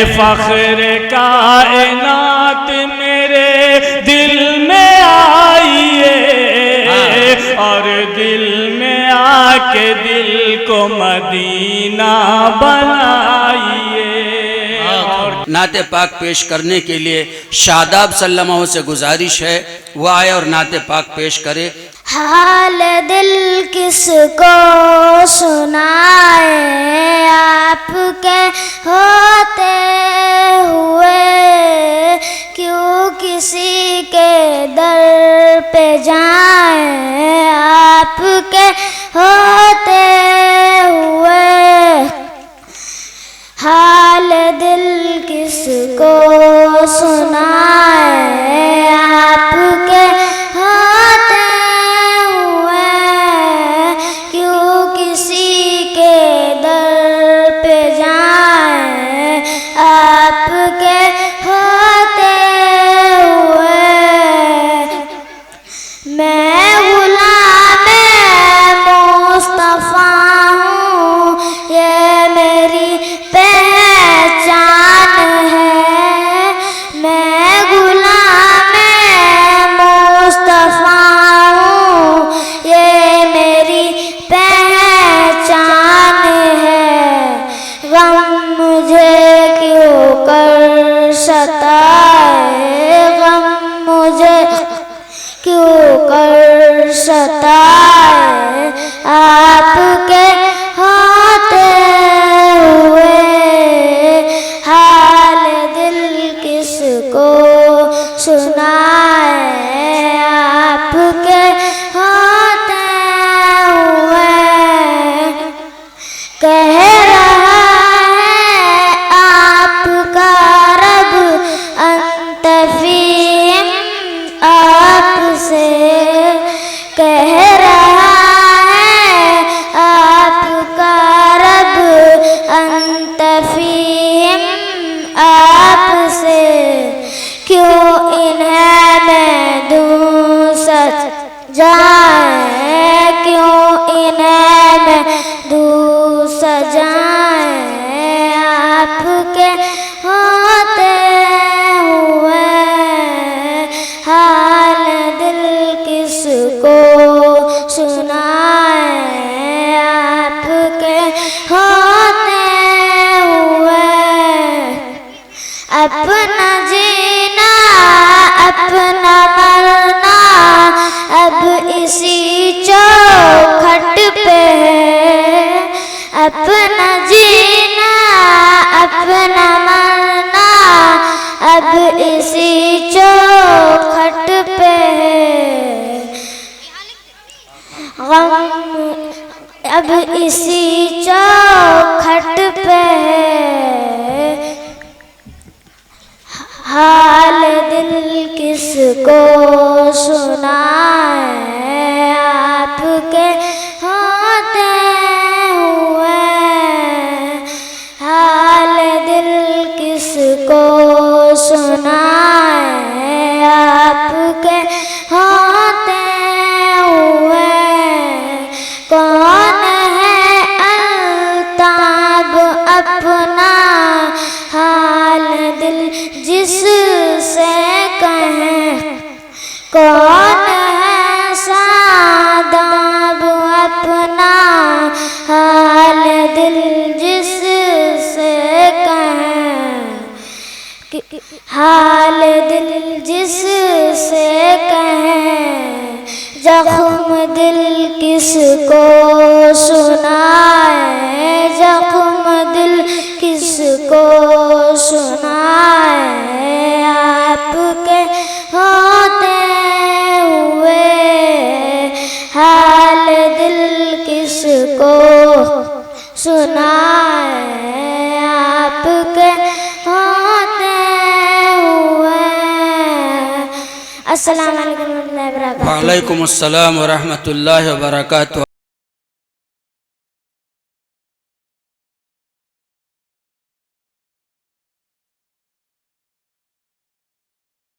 फख्र कायनात मेरे दिल में आइए और दिल में आके दिल को मदीना बनाइए। नाते पाक पेश करने के लिए शादाब सल्लल्लाहु से गुजारिश है वो आए और नाते पाक पेश करे। हाल दिल किसको सुनाए आपके होते हुए, क्यों किसी के दर पे जाए आपके होते हुए। हाल दिल किसको सुनाए आपके होते हुए, क्यों किसी के दर पे जाए आपके होते हुए। मैं गुलामे मुस्तफा हूँ, ये मेरी पहचान है। मैं गुलामे मुस्तफा हूँ, ये मेरी पहचान है। गम मुझे क्यों कर सताए, गम मुझे क्यों कर सताए आपके होते हुए। हाल दिल किसको सुनाए आपके होते हुए। कह रहा है आपका रब अंत फीम आपसे, कह रहा है आपका रब अंत फीम आपसे। क्यों इन्हें मैं दूं सजाएं, क्यों इन्हें मैं दूं सजाएं आपके होते हुए। हाल दिल किसको सुनाए आपके होते हुए। अपना जीना अपना मरना अब इसी चौखट पे है। अपना जीना अपना मरना अब इसी चौखट पे है। गम अब इसी चौखट पे है। हाल दिल किसको सुनाए आपके होते हुए। हाल दिल किसको सुनाए आपके होते हुए। कौन है अल्ताब अपना हाल दिल जिससे कहें। कौन है सादाब अपना हाल दिल जिससे कहें। हाल दिल जिससे कहें। जख्म दिल किसको सुनाए, जख्म दिल किसको सुनाए आपके होते हुए। हाल दिल किसको सुनाए आपके होते हुए। अस्सलाम वालेकुम। वालेकुम अस्सलाम व रहमतुल्लाहि व बरकातुहू।